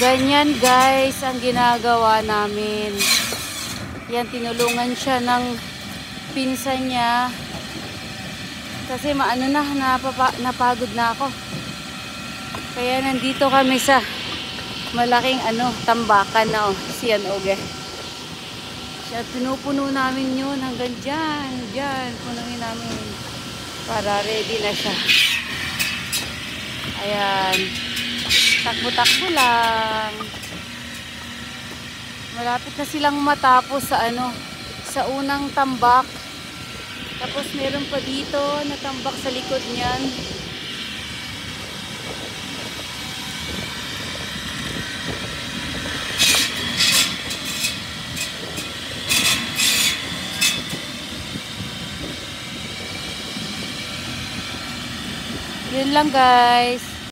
Ganyan guys ang ginagawa namin. Yan, tinulungan siya ng pinsan niya. Kasi napagod na ako. Kaya nandito kami sa malaking tambakan na siyan oge. Siya, pinupuno namin yun hanggang dyan, punuin namin para ready na siya. Ayan. Takbo-takbo lang. Malapit na silang matapos sa unang tambak. Tapos meron pa dito na tambak sa likod niyan. Yun lang guys.